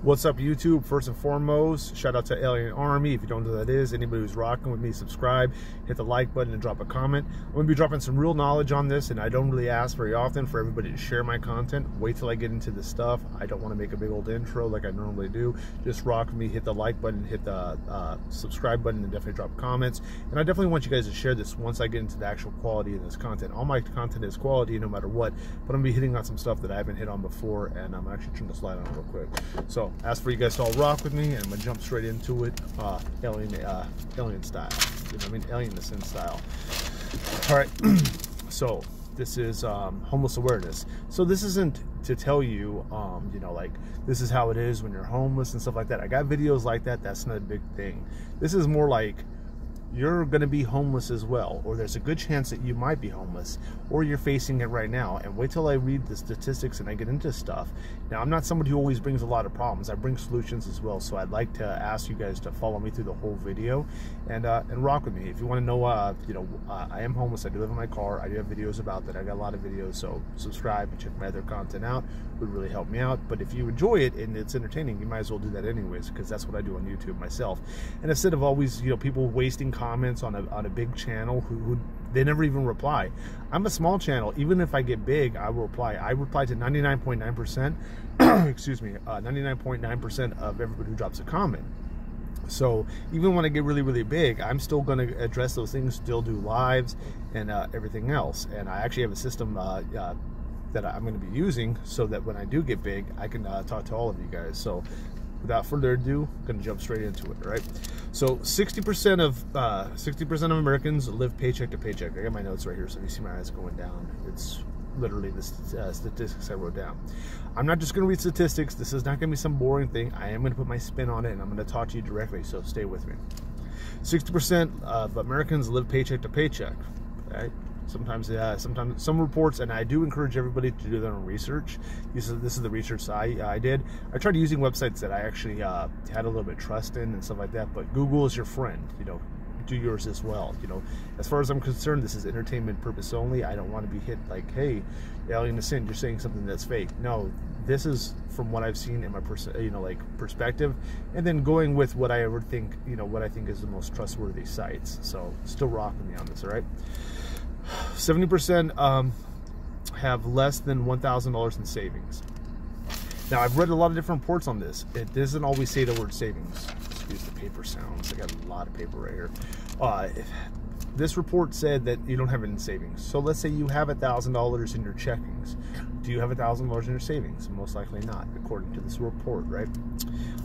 What's up, YouTube? First and foremost, shout out to Alien Army. If you don't know who that is, anybody who's rocking with me, subscribe, hit the like button, and drop a comment. I'm going to be dropping some real knowledge on this, and I don't really ask very often for everybody to share my content. Wait till I get into this stuff. I don't want to make a big old intro like I normally do. Just rock with me, hit the like button, hit the subscribe button, and definitely drop comments. And I definitely want you guys to share this once I get into the actual quality of this content. All my content is quality no matter what, but I'm going to be hitting on some stuff that I haven't hit on before, and I'm actually turning the slide on real quick. So, ask for you guys to all rock with me, and I'm gonna jump straight into it, alien style. You know what I mean? AlienAscend style. All right. So this is homeless awareness. So this isn't to tell you, you know, like this is how it is when you're homeless and stuff like that. I got videos like that. That's not a big thing. This is more like you're going to be homeless as well, or there's a good chance that you might be homeless, or you're facing it right now. And wait till I read the statistics and I get into stuff. Now, I'm not somebody who always brings a lot of problems. I bring solutions as well. So I'd like to ask you guys to follow me through the whole video and rock with me. If you want to know, you know, I am homeless. I do live in my car. I do have videos about that. I got a lot of videos. So subscribe and check my other content out. It would really help me out. But if you enjoy it and it's entertaining, you might as well do that anyways, because that's what I do on YouTube myself. And instead of always, you know, people wasting comments on a big channel who they never even reply. I'm a small channel. Even if I get big, I will reply. I reply to 99.9%, excuse me, 99.9% of everybody who drops a comment. So even when I get really, really big, I'm still going to address those things, still do lives and everything else. And I actually have a system that I'm going to be using so that when I do get big, I can talk to all of you guys. So without further ado, I'm going to jump straight into it, right? So 60% of Americans live paycheck to paycheck. I got my notes right here, so if you see my eyes going down, it's literally the statistics I wrote down. I'm not just going to read statistics. This is not going to be some boring thing. I am going to put my spin on it, and I'm going to talk to you directly, so stay with me. 60% of Americans live paycheck to paycheck, right? Sometimes some reports, and I do encourage everybody to do their own research. This is the research I did. I tried using websites that I actually had a little bit of trust in and stuff like that, but Google is your friend. You know, do yours as well. You know, as far as I'm concerned, this is entertainment purpose only. I don't want to be hit like, hey, AlienAscend, you're saying something that's fake. No, this is from what I've seen in my perspective, and then going with what I would think, you know, what I think is the most trustworthy sites. So still rock with me on this, all right? 70% have less than $1,000 in savings. Now, I've read a lot of different reports on this. It doesn't always say the word savings. Excuse the paper sounds. I got a lot of paper right here. This report said that you don't have it in savings. So let's say you have $1,000 in your checkings. Do you have $1,000 in your savings? Most likely not, according to this report, right?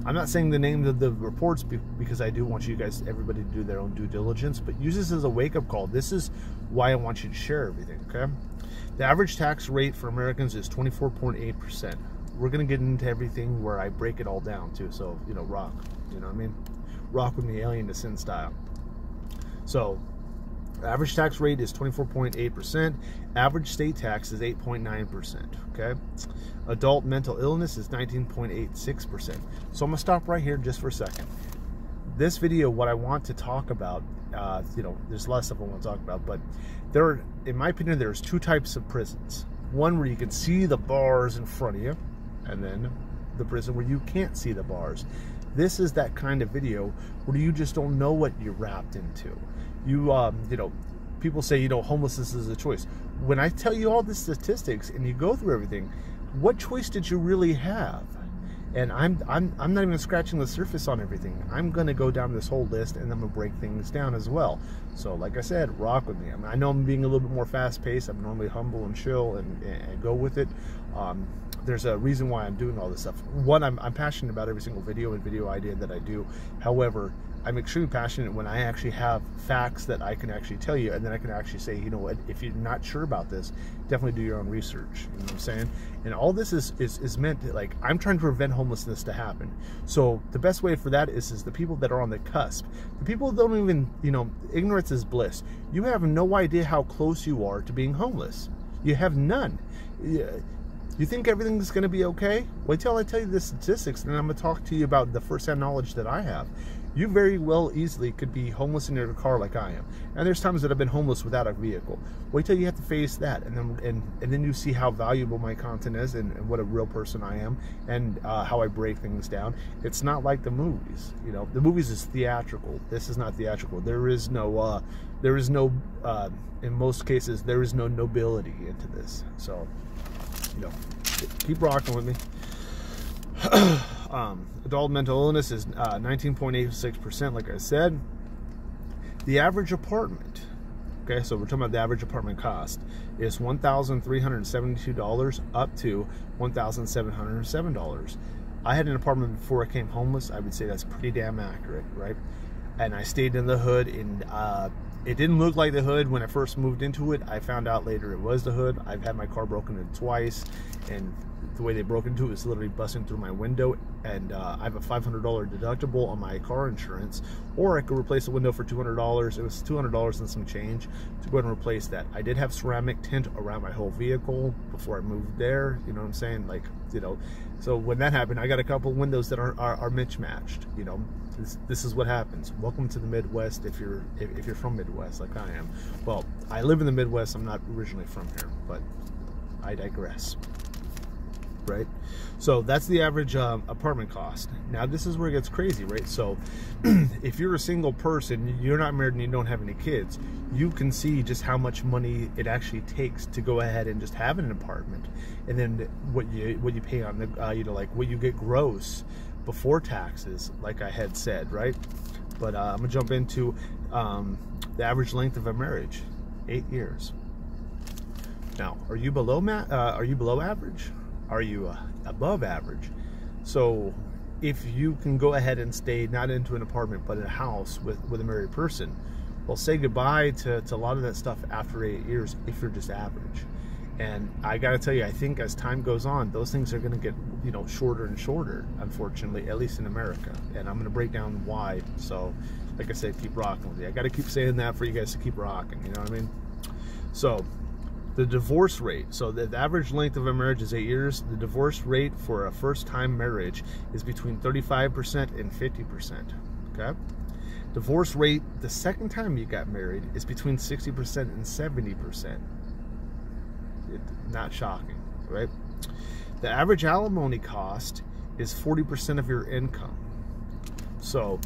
I'm not saying the names of the reports because I do want you guys, everybody, to do their own due diligence, but use this as a wake-up call. This is why I want you to share everything, okay? The average tax rate for Americans is 24.8%. We're going to get into everything where I break it all down, too. So, you know, rock. You know what I mean? Rock with me, AlienAscend style. So, average tax rate is 24.8%. Average state tax is 8.9%. Okay. Adult mental illness is 19.86%. So I'm gonna stop right here just for a second. This video, what I want to talk about, you know, there's a lot of stuff I want to talk about, but in my opinion, there's two types of prisons. One where you can see the bars in front of you, and then the prison where you can't see the bars. This is that kind of video where you just don't know what you're wrapped into. You know, people say, you know, homelessness is a choice. When I tell you all the statistics and you go through everything, what choice did you really have? And I'm not even scratching the surface on everything. I'm gonna go down this whole list, and I'm gonna break things down as well. So, like I said, rock with me. I know I'm being a little bit more fast-paced. I'm normally humble and chill and go with it. There's a reason why I'm doing all this stuff. One, I'm passionate about every single video and video idea that I do. However, I'm extremely passionate when I actually have facts that I can actually tell you, and then I can actually say, you know what, if you're not sure about this, definitely do your own research. You know what I'm saying? And all this is meant to, like, I'm trying to prevent homelessness to happen. So the best way for that is the people that are on the cusp. The people that don't even, you know, ignorance is bliss. You have no idea how close you are to being homeless. You have none. You think everything's going to be okay? Wait till I tell you the statistics, and I'm going to talk to you about the first-hand knowledge that I have. You very well easily could be homeless in your car like I am. And there's times that I've been homeless without a vehicle. Wait till you have to face that, and then you see how valuable my content is, and what a real person I am, and how I break things down. It's not like the movies. You know, the movies is theatrical. This is not theatrical. There is no, in most cases, there is no nobility into this. So, you know, keep rocking with me. Adult mental illness is 19.86%, like I said. The average apartment, okay, so we're talking about the average apartment cost, is $1,372 up to $1,707. I had an apartment before I came homeless. I would say that's pretty damn accurate, right? And I stayed in the hood, and it didn't look like the hood when I first moved into it. I found out later it was the hood. I've had my car broken in twice, and the way they broke into it was literally busting through my window, and I have a $500 deductible on my car insurance, or I could replace the window for $200. It was $200 and some change to go ahead and replace that. I did have ceramic tint around my whole vehicle before I moved there, you know what I'm saying? Like, you know, so when that happened, I got a couple windows that are mismatched, you know. This is what happens. Welcome to the Midwest if you're from Midwest like I am. Well, I live in the Midwest. I'm not originally from here, but I digress. Right? So that's the average apartment cost. Now this is where it gets crazy, right? So if you're a single person, you're not married and you don't have any kids, you can see just how much money it actually takes to go ahead and just have an apartment, and then what you pay on the you know, like what you get gross before taxes, like I had said, right? But I'm gonna jump into the average length of a marriage, 8 years. Now, are you below average? Are you above average? So if you can go ahead and stay not into an apartment but in a house with a married person, well, say goodbye to a lot of that stuff after 8 years if you're just average. And I gotta tell you, I think as time goes on, those things are gonna get, you know, shorter and shorter, unfortunately, at least in America. And I'm gonna break down why. So like I said, keep rocking with you. I gotta keep saying that for you guys to keep rocking, you know what I mean? So the divorce rate. So the average length of a marriage is 8 years. The divorce rate for a first-time marriage is between 35% and 50%. Okay. Divorce rate the second time you got married is between 60% and 70%. Not shocking, right? The average alimony cost is 40% of your income. So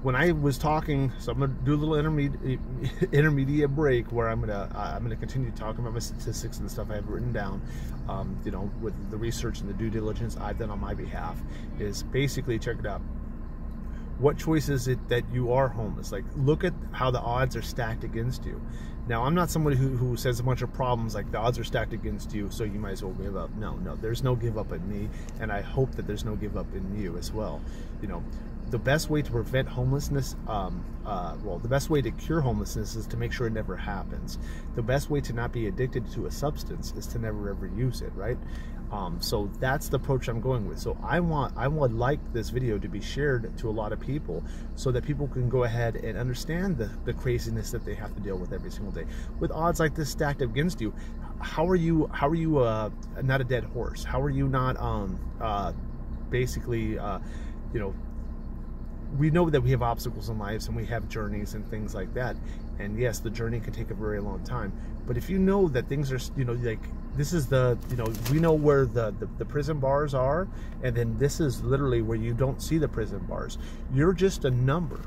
when I was talking, so I'm gonna do a little intermediate break where I'm gonna continue talking about my statistics and the stuff I have written down. You know, with the research and the due diligence I've done on my behalf, is basically, check it out. What choice is it that you are homeless? Like, look at how the odds are stacked against you. Now, I'm not somebody who says a bunch of problems like the odds are stacked against you, so you might as well give up. No, there's no give up in me, and I hope that there's no give up in you as well. You know, the best way to prevent homelessness, well, the best way to cure homelessness is to make sure it never happens. The best way to not be addicted to a substance is to never ever use it, right? So that's the approach I'm going with. So I would like this video to be shared to a lot of people, so that people can go ahead and understand the craziness that they have to deal with every single day. With odds like this stacked against you, how are you not a dead horse? How are you not basically you know, we know that we have obstacles in lives and we have journeys and things like that. And yes, the journey can take a very long time. But if you know that things are, you know, like this is the, you know, we know where the prison bars are, and then this is literally where you don't see the prison bars. You're just a number,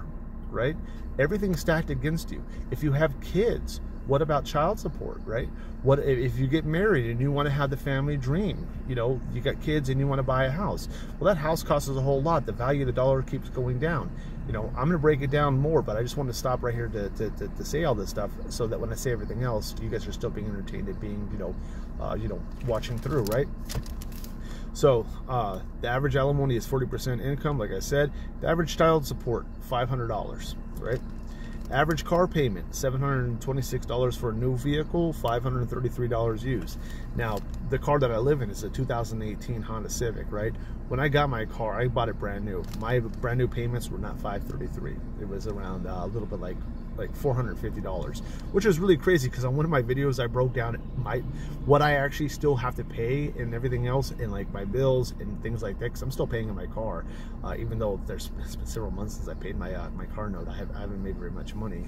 right? Everything's stacked against you. If you have kids, what about child support, right? What if you get married and you want to have the family dream? You know, you got kids and you want to buy a house. Well, that house costs us a whole lot. The value of the dollar keeps going down. You know, I'm going to break it down more, but I just want to stop right here to say all this stuff, so that when I say everything else, you guys are still being entertained and being, you know, watching through, right? So the average alimony is 40% income, like I said. The average child support, $500, right? Average car payment, $726 for a new vehicle, $533 used. Now, the car that I live in is a 2018 Honda Civic, right? When I got my car, I bought it brand new. My brand new payments were not $533. It was around a little bit like like $450, which is really crazy because on one of my videos I broke down what I actually still have to pay and everything else, and like my bills and things like that, because I'm still paying in my car, even though there's been several months since I paid my my car note. I haven't made very much money,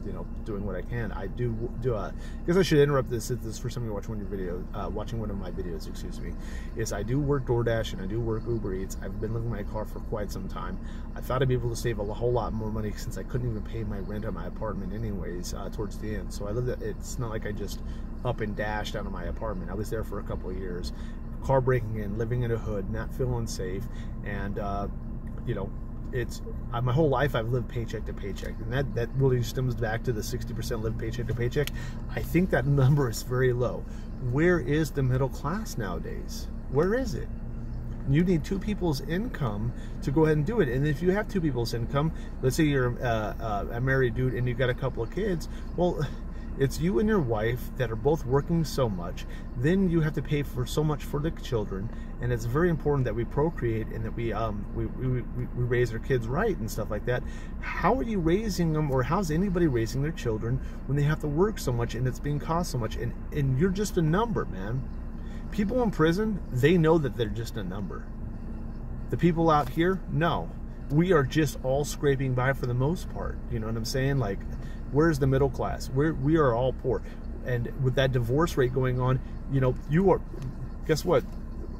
you know, doing what I can. I do I guess I should interrupt this if this is for some of you watching one of your videos, watching one of my videos, excuse me, is I do work DoorDash and I do work Uber Eats. I've been living in my car for quite some time. I thought I'd be able to save a whole lot more money since I couldn't even pay my rent on my apartment anyways, towards the end. So I lived, it's not like I just up and dashed out of my apartment. I was there for a couple of years, car breaking in, living in a hood, not feeling safe, and you know, it's my whole life I've lived paycheck to paycheck, and that really stems back to the 60% live paycheck to paycheck. I think that number is very low. Where is the middle class nowadays? Where is it? You need two people's income to go ahead and do it. And if you have two people's income, let's say you're a married dude and you've got a couple of kids, well, it's you and your wife that are both working so much. Then you have to pay for so much for the children, and it's very important that we procreate and that we raise our kids right and stuff like that. How are you raising them, or how's anybody raising their children when they have to work so much and it's being cost so much, and you're just a number, man? People in prison, they know that they're just a number. The people out here, no. We are just all scraping by for the most part. You know what I'm saying? Like, where's the middle class? We are all poor. And with that divorce rate going on, you know, guess what?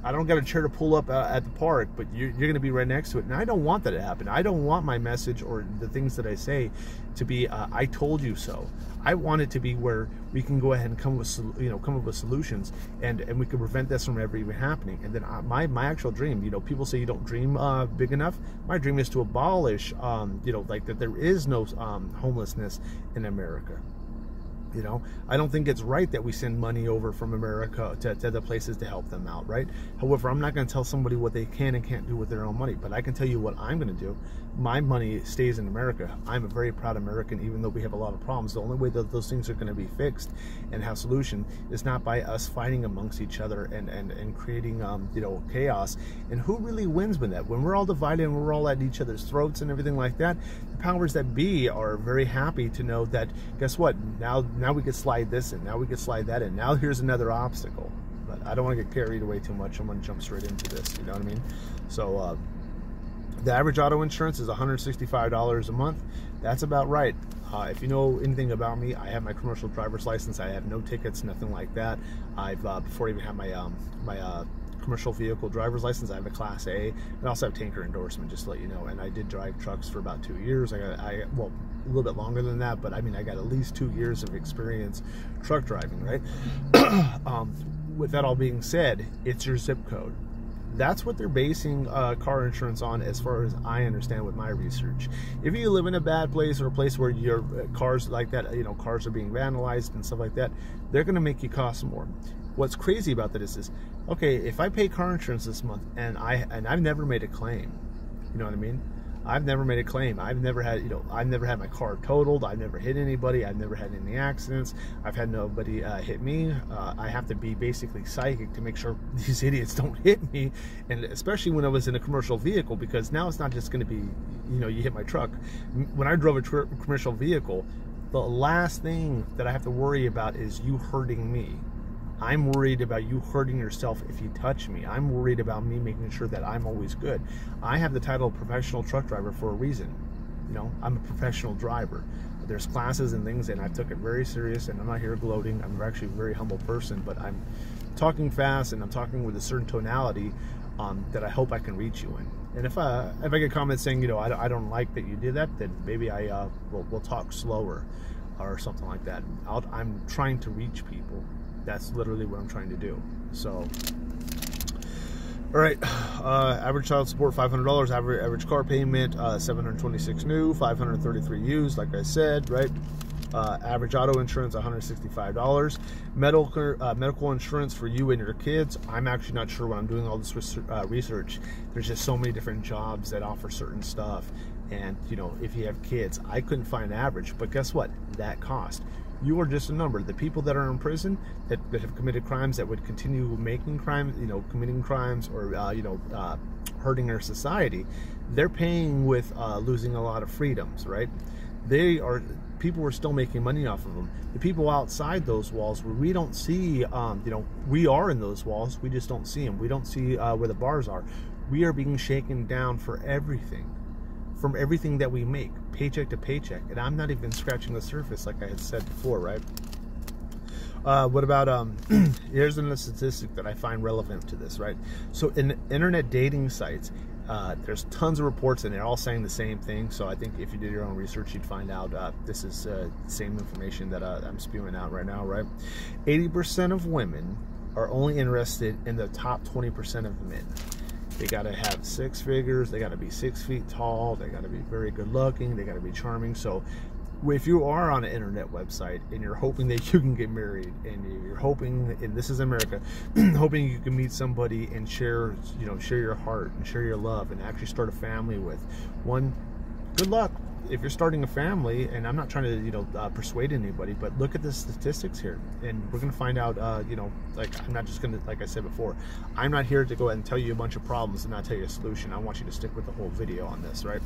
I don't got a chair to pull up at the park, but you're going to be right next to it. And I don't want that to happen. I don't want my message or the things that I say to be, I told you so. I want it to be where we can go ahead and come up with solutions, and we can prevent this from ever even happening. And then my actual dream, you know, people say you don't dream big enough. My dream is to abolish, you know, like that there is no homelessness in America. You know, I don't think it's right that we send money over from America to other places to help them out, right? However, I'm not going to tell somebody what they can and can't do with their own money, but I can tell you what I'm going to do. My money stays in America. I'm a very proud American, even though we have a lot of problems. The only way that those things are going to be fixed and have solution is not by us fighting amongst each other and creating, you know, chaos. And who really wins with that? When we're all divided and we're all at each other's throats and everything like that, the powers that be are very happy to know that, guess what? Now we can slide this in, now we can slide that in, now here's another obstacle. But I don't want to get carried away too much. I'm going to jump straight into this, you know what I mean? So the average auto insurance is $165 a month. That's about right. If you know anything about me, I have my commercial driver's license. I have no tickets, nothing like that. I've before I even have my commercial vehicle driver's license, I have a Class A. I also have tanker endorsement, just to let you know. And I did drive trucks for about 2 years. Well, a little bit longer than that, but I mean, I got at least 2 years of experience truck driving, right? With that all being said, it's your zip code. That's what they're basing car insurance on, as far as I understand with my research. If you live in a bad place, or a place where your cars like that, you know, cars are being vandalized and stuff like that, they're going to make you cost more. What's crazy about that is okay, if I pay car insurance this month and I've never made a claim, you know what I mean? I've never made a claim. I've never had, you know, I've never had my car totaled. I've never hit anybody. I've never had any accidents. I've had nobody hit me. I have to be basically psychic to make sure these idiots don't hit me, and especially when I was in a commercial vehicle, because now it's not just going to be, you know, you hit my truck. When I drove a commercial vehicle, the last thing that I have to worry about is you hurting me. I'm worried about you hurting yourself if you touch me. I'm worried about me making sure that I'm always good. I have the title of professional truck driver for a reason. You know, I'm a professional driver. There's classes and things, and I took it very serious, and I'm not here gloating. I'm actually a very humble person, but I'm talking fast, and I'm talking with a certain tonality that I hope I can reach you in. And if I get comments saying, you know, I don't like that you did that, then maybe we'll talk slower or something like that. I'm trying to reach people. That's literally what I'm trying to do. So, all right, average child support $500, average car payment $726 new, $533 used, like I said, right? Average auto insurance $165. Medical insurance for you and your kids, I'm actually not sure when I'm doing all this research. There's just so many different jobs that offer certain stuff, and you know, if you have kids, I couldn't find average, but guess what? That cost. You are just a number. The people that are in prison that have committed crimes, that would continue making crimes, you know, committing crimes, or hurting our society, they're paying with losing a lot of freedoms, right? people were still making money off of them. The people outside those walls, where we don't see, you know, we are in those walls, we just don't see them. We don't see where the bars are. We are being shaken down for everything, from everything that we make, paycheck to paycheck. And I'm not even scratching the surface, like I had said before, right? What about, here's another statistic that I find relevant to this, right? So in internet dating sites, there's tons of reports and they're all saying the same thing. So I think if you did your own research, you'd find out this is the same information that I'm spewing out right now, right? 80% of women are only interested in the top 20% of men. They got to have 6 figures, they got to be 6 feet tall, they got to be very good looking, they got to be charming. So if you are on an internet website and you're hoping that you can get married, and you're hoping, and this is America, hoping you can meet somebody and share, you know, share your heart and share your love and actually start a family with one, good luck. If you're starting a family, and I'm not trying to, you know, persuade anybody, but look at the statistics here, and we're going to find out, you know, like, I'm not just going to, like I said before, I'm not here to go ahead and tell you a bunch of problems and not tell you a solution. I want you to stick with the whole video on this, right?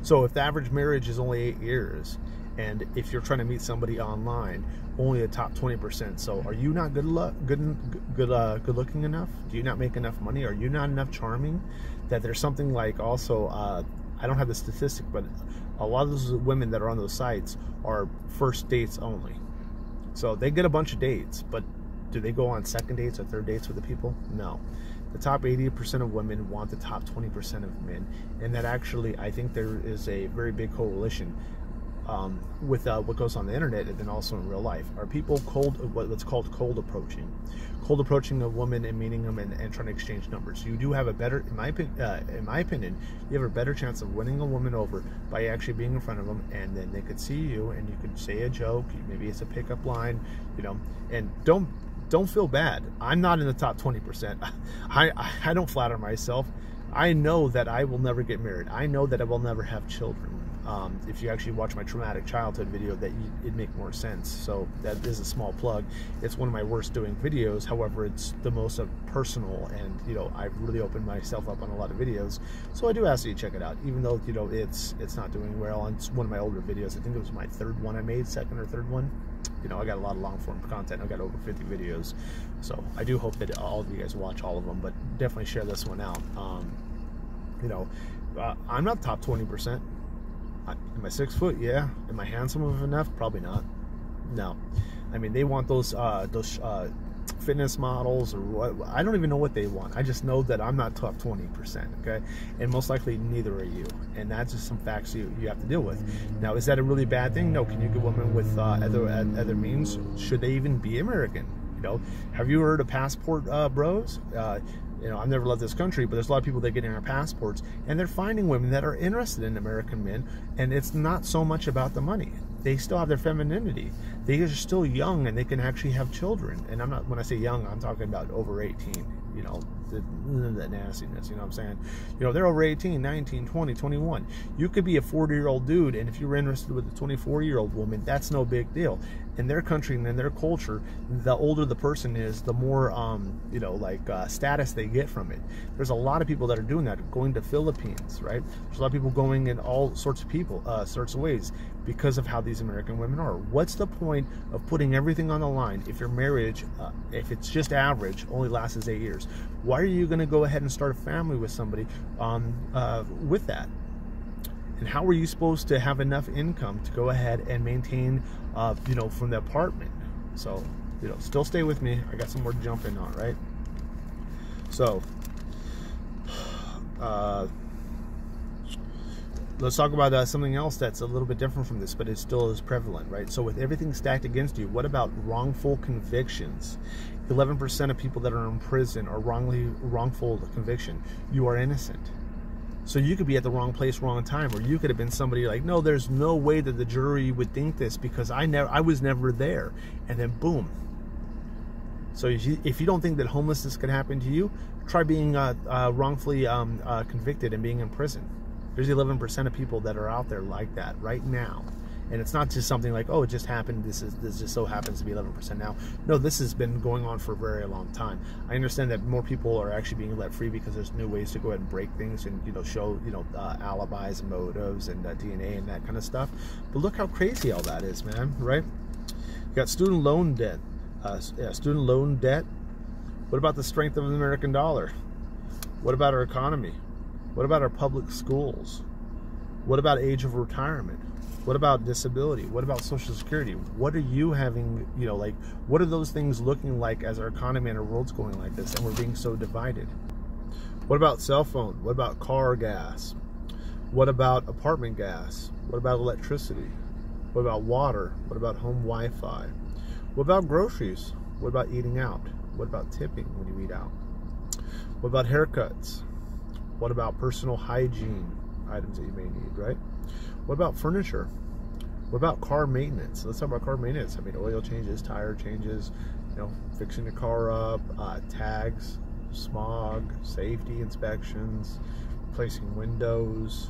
So if the average marriage is only 8 years, and if you're trying to meet somebody online, only the top 20%. So are you not good looking enough? Do you not make enough money? Are you not enough charming? That there's something like also, I don't have the statistic, but a lot of those women that are on those sites are first dates only. So they get a bunch of dates, but do they go on second dates or third dates with the people? No. The top 80% of women want the top 20% of men, and that actually, I think there is a very big correlation with what goes on the internet and then also in real life. Are people what's called cold approaching? Cold approaching a woman and meeting them and trying to exchange numbers. You do have a better, in my opinion, you have a better chance of winning a woman over by actually being in front of them, and then they could see you and you could say a joke, maybe it's a pickup line, you know, and don't feel bad. I'm not in the top 20%. I don't flatter myself. I know that I will never get married. I know that I will never have children. If you actually watch my traumatic childhood video, it'd make more sense. So that is a small plug. It's one of my worst doing videos. However, it's the most personal, and you know, I've really opened myself up on a lot of videos. So I do ask you to check it out, even though, you know, it's not doing well. And it's one of my older videos. I think it was my third one I made, second or third one. You know, I got a lot of long form content. I got over 50 videos. So I do hope that all of you guys watch all of them, but definitely share this one out. You know, I'm not top 20%. Am I 6 foot? Yeah. Am I handsome enough? Probably not. No. I mean, they want those fitness models or what. I don't even know what they want. I just know that I'm not top 20%. Okay, and most likely neither are you. And that's just some facts you have to deal with. Now, is that a really bad thing? No. Can you get women with other means? Should they even be American? You know, have you heard of passport bros? You know, I've never left this country, but there's a lot of people that get in our passports, and they're finding women that are interested in American men, and it's not so much about the money. They still have their femininity. They are still young, and they can actually have children. And I'm not, when I say young, I'm talking about over 18, you know, the nastiness, you know what I'm saying? You know, they're over 18, 19, 20, 21. You could be a 40-year-old dude, and if you're interested with a 24-year-old woman, that's no big deal. In their country and in their culture, the older the person is, the more, you know, like status they get from it. There's a lot of people that are doing that, going to Philippines, right? There's a lot of people going in all sorts of ways because of how these American women are. What's the point of putting everything on the line if your marriage, if it's just average, only lasts 8 years? Why are you going to go ahead and start a family with somebody with that? And how are you supposed to have enough income to go ahead and maintain, you know, from the apartment? So, you know, still stay with me. I got some more to jump in on, right? So, let's talk about something else that's a little bit different from this, but it still is prevalent, right? So with everything stacked against you, what about wrongful convictions? 11% of people that are in prison are wrongful conviction. You are innocent. So you could be at the wrong place, wrong time, or you could have been somebody like, no, there's no way that the jury would think this because I was never there, and then boom. So if you don't think that homelessness could happen to you, try being wrongfully convicted and being in prison. There's 11% of people that are out there like that right now, And it's not just something like, oh, it just happened, this just so happens to be 11% now. No, this has been going on for a very long time. I understand that more people are actually being let free because there's new ways to go ahead and break things and, you know, show, you know, alibis and motives and DNA and that kind of stuff. But look how crazy all that is, man, right? You got student loan debt. Student loan debt. What about the strength of the American dollar? What about our economy? What about our public schools? What about age of retirement? What about disability? What about Social Security? What are you having, you know, like, what are those things looking like as our economy and our world's going like this and we're being so divided? What about cell phone? What about car gas? What about apartment gas? What about electricity? What about water? What about home Wi-Fi? What about groceries? What about eating out? What about tipping when you eat out? What about haircuts? What about personal hygiene items that you may need, right? What about furniture? What about car maintenance? Let's talk about car maintenance. I mean, oil changes, tire changes, you know, fixing the car up, tags, smog, safety inspections, replacing windows.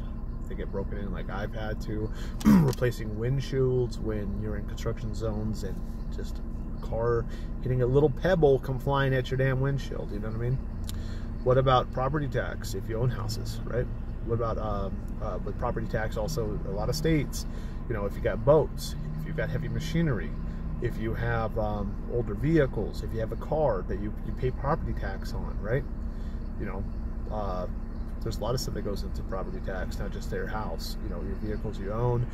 They get broken in like I've had to, replacing windshields when you're in construction zones and just a car hitting a little pebble come flying at your damn windshield, you know what I mean? What about property tax if you own houses, right? What about with property tax also a lot of states, you know, if you got boats, if you've got heavy machinery, if you have older vehicles, if you have a car that you pay property tax on, right? You know, there's a lot of stuff that goes into property tax, not just their house, you know, your vehicles you own,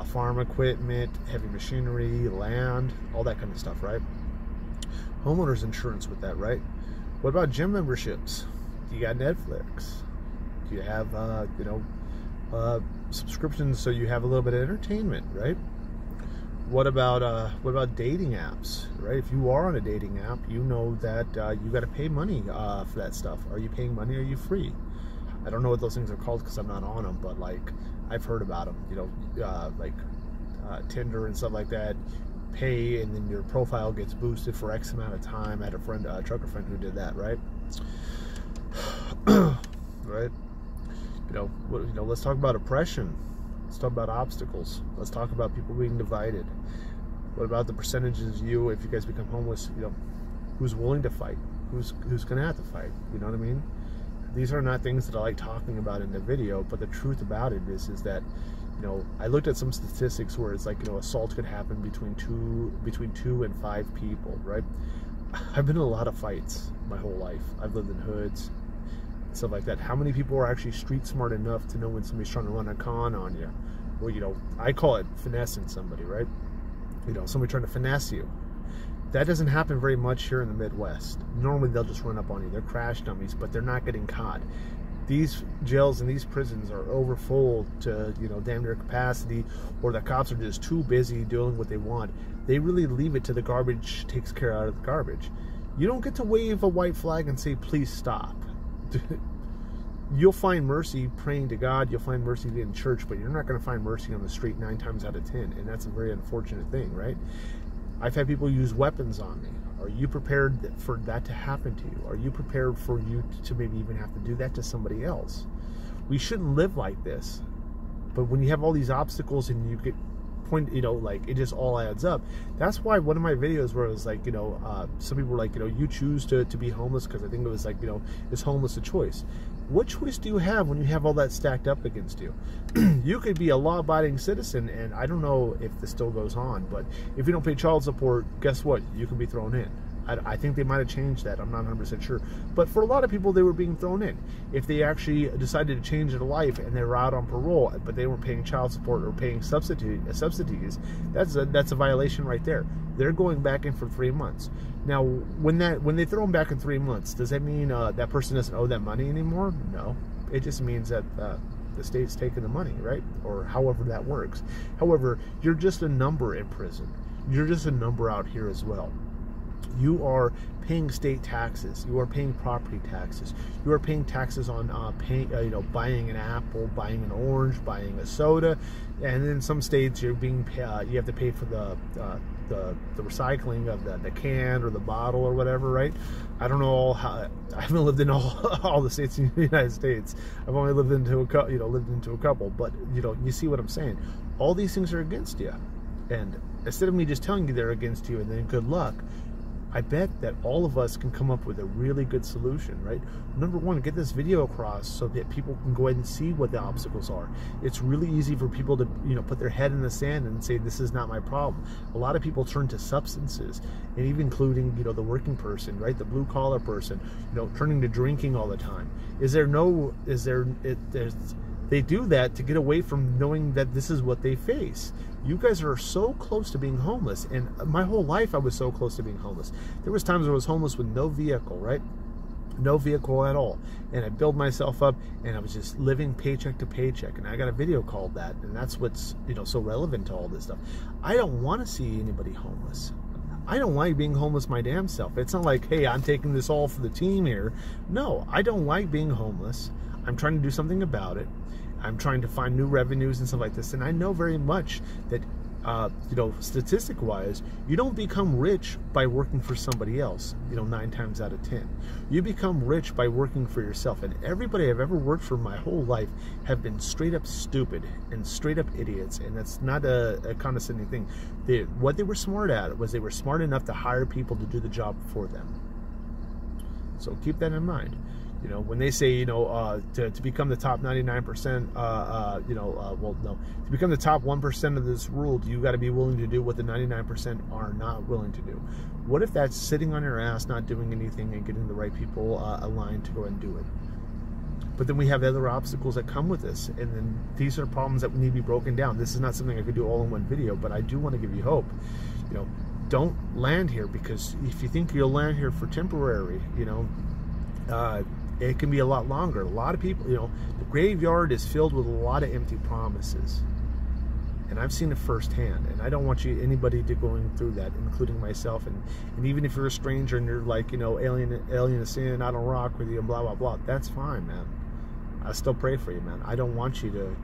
farm equipment, heavy machinery, land, all that kind of stuff, right? Homeowners insurance with that, right? What about gym memberships? You got Netflix. You have, you know, subscriptions so you have a little bit of entertainment, right? What about dating apps, right? If you are on a dating app, you know that you got to pay money for that stuff. Are you paying money? Or are you free? I don't know what those things are called because I'm not on them, but like I've heard about them. You know, like Tinder and stuff like that. Pay and then your profile gets boosted for X amount of time. I had a friend, a trucker friend, who did that, right? Right. You know, let's talk about oppression. Let's talk about obstacles. Let's talk about people being divided. What about the percentages of you, if you guys become homeless, you know, who's willing to fight? Who's going to have to fight? You know what I mean? These are not things that I like talking about in the video, but the truth about it is that, you know, I looked at some statistics where it's like, you know, assault could happen between two and 5 people, right? I've been in a lot of fights my whole life. I've lived in hoods, stuff like that. How many people are actually street smart enough to know when somebody's trying to run a con on you? Well, you know, I call it finessing somebody, right? You know, somebody trying to finesse you. That doesn't happen very much here in the Midwest. Normally they'll just run up on you. They're crash dummies, but they're not getting caught. These jails and these prisons are overfull to, you know, damn near capacity, or the cops are just too busy doing what they want. They really leave it to the garbage takes care out of the garbage. You don't get to wave a white flag and say, please stop. You'll find mercy praying to God, you'll find mercy in church, but you're not going to find mercy on the street 9 times out of 10, and that's a very unfortunate thing, right? I've had people use weapons on me. Are you prepared for that to happen to you? Are you prepared for you to maybe even have to do that to somebody else? We shouldn't live like this, but when you have all these obstacles and you get you know, like it just all adds up. That's why one of my videos where it was like, you know, some people were like, you know, you choose to be homeless, because I think it was like, you know, is homeless a choice? What choice do you have when you have all that stacked up against you? You could be a law-abiding citizen, and I don't know if this still goes on, but if you don't pay child support, guess what? You can be thrown in. I think they might have changed that. I'm not 100% sure. But for a lot of people, they were being thrown in. If they actually decided to change their life and they were out on parole, but they weren't paying child support or paying subsidies, that's a violation right there. They're going back in for 3 months. Now, when they throw them back in 3 months, does that mean that person doesn't owe that money anymore? No. It just means that the state's taking the money, right? Or however that works. However, you're just a number in prison. You're just a number out here as well. You are paying state taxes. You are paying property taxes. You are paying taxes on buying an apple, buying an orange, buying a soda, and in some states you're being you have to pay for the recycling of the can or the bottle or whatever, right? I don't know I haven't lived in all the states in the United States. I've only lived into a couple, but you see what I'm saying. All these things are against you, and instead of me just telling you they're against you and then good luck, I bet that all of us can come up with a really good solution, right? Number one, get this video across so that people can go ahead and see what the obstacles are. It's really easy for people to, put their head in the sand and say, this is not my problem. A lot of people turn to substances, and even including, the working person, right? The blue collar person, turning to drinking all the time. They do that to get away from knowing that this is what they face. You guys are so close to being homeless, and my whole life I was so close to being homeless. There was times I was homeless with no vehicle, right? No vehicle at all. And I built myself up, and I was just living paycheck to paycheck. And I got a video called that, and that's what's so relevant to all this stuff. I don't want to see anybody homeless. I don't like being homeless my damn self. It's not like, hey, I'm taking this all for the team here. No, I don't like being homeless. I'm trying to do something about it. I'm trying to find new revenues and stuff like this. And I know very much that, statistic-wise, you don't become rich by working for somebody else, 9 times out of 10. You become rich by working for yourself. And everybody I've ever worked for my whole life have been straight up stupid and straight up idiots. And that's not a condescending thing. What they were smart at was they were smart enough to hire people to do the job for them. So keep that in mind. When they say, to become the top 99%, to become the top 1% of this world, you got to be willing to do what the 99% are not willing to do. What if that's sitting on your ass, not doing anything, and getting the right people aligned to go and do it? But then we have other obstacles that come with this, and then these are problems that need to be broken down. This is not something I could do all in one video, but I do want to give you hope. Don't land here, because if you think you'll land here for temporary, it can be a lot longer. A lot of people, the graveyard is filled with a lot of empty promises. And I've seen it firsthand. And I don't want anybody to going through that, including myself. And even if you're a stranger and you're like, AlienAscend, I don't rock with you, and blah, blah, blah, that's fine, man. I still pray for you, man. I don't want you to,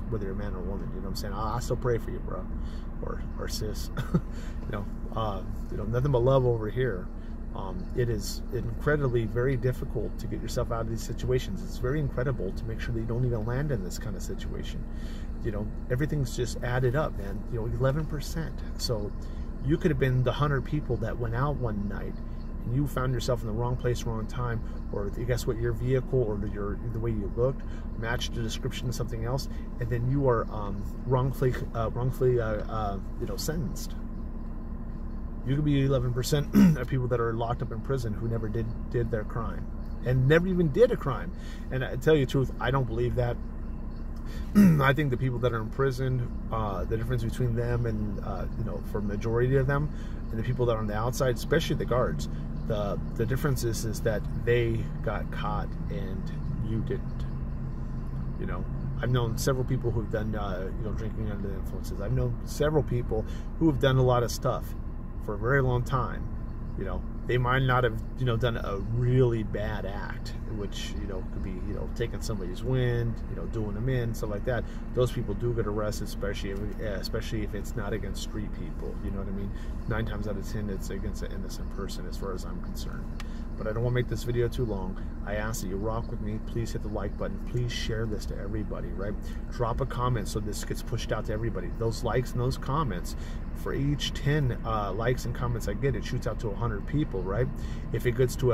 whether you're a man or a woman, what I'm saying? I still pray for you, bro. Or sis. Nothing but love over here. It is incredibly very difficult to get yourself out of these situations. It's very incredible to make sure that you don't even land in this kind of situation. Everything's just added up, man. 11%. So you could have been the 100 people that went out one night, and you found yourself in the wrong place, wrong time, or guess what? Your vehicle or the way you looked matched the description of something else, and then you are wrongfully sentenced. You could be 11% of people that are locked up in prison who never did their crime, and never even did a crime. And I tell you the truth, I don't believe that. I think the people that are in prison, the difference between them and for a majority of them, and the people that are on the outside, especially the guards, the difference is that they got caught and you didn't. I've known several people who've done drinking under the influences. I've known several people who have done a lot of stuff for a very long time. They might not have done a really bad act, which could be taking somebody's wind, doing them in, stuff like that. Those people do get arrested, especially if it's not against street people. You know what I mean? 9 times out of 10 it's against an innocent person, as far as I'm concerned. But I don't want to make this video too long. I ask that you rock with me. Please hit the like button. Please share this to everybody, right? Drop a comment so this gets pushed out to everybody. Those likes and those comments, for each 10 likes and comments I get, it shoots out to 100 people, right? If it gets to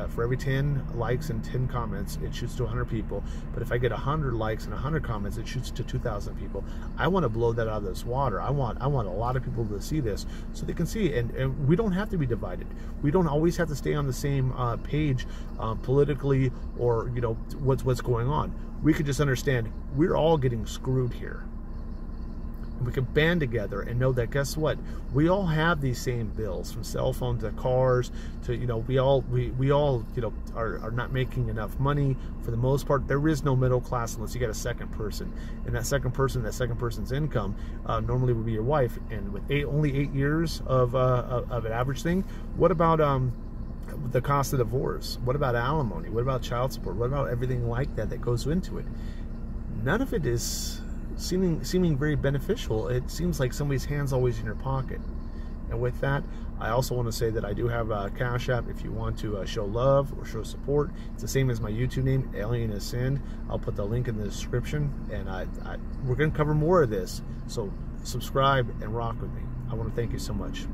for every 10 likes and 10 comments, it shoots to 100 people. But if I get 100 likes and 100 comments, it shoots to 2,000 people. I want to blow that out of this water. I want a lot of people to see this so they can see. And we don't have to be divided. We don't always have to stay on the same page politically, or what's going on. We could just understand we're all getting screwed here. And we can band together and know that, guess what? We all have these same bills, from cell phones to cars to, you know, we all, you know, are not making enough money. For the most part, there is no middle class unless you get a second person. And that second person's income normally would be your wife. And with only 8 years of an average thing, what about the cost of divorce? What about alimony? What about child support? What about everything like that that goes into it? None of it is seeming very beneficial. It seems like somebody's hand's always in your pocket. And with that, I also want to say that I do have a Cash App if you want to show love or show support. It's the same as my YouTube name, AlienAscend. I'll put the link in the description, and we're going to cover more of this. So subscribe and rock with me. I want to thank you so much.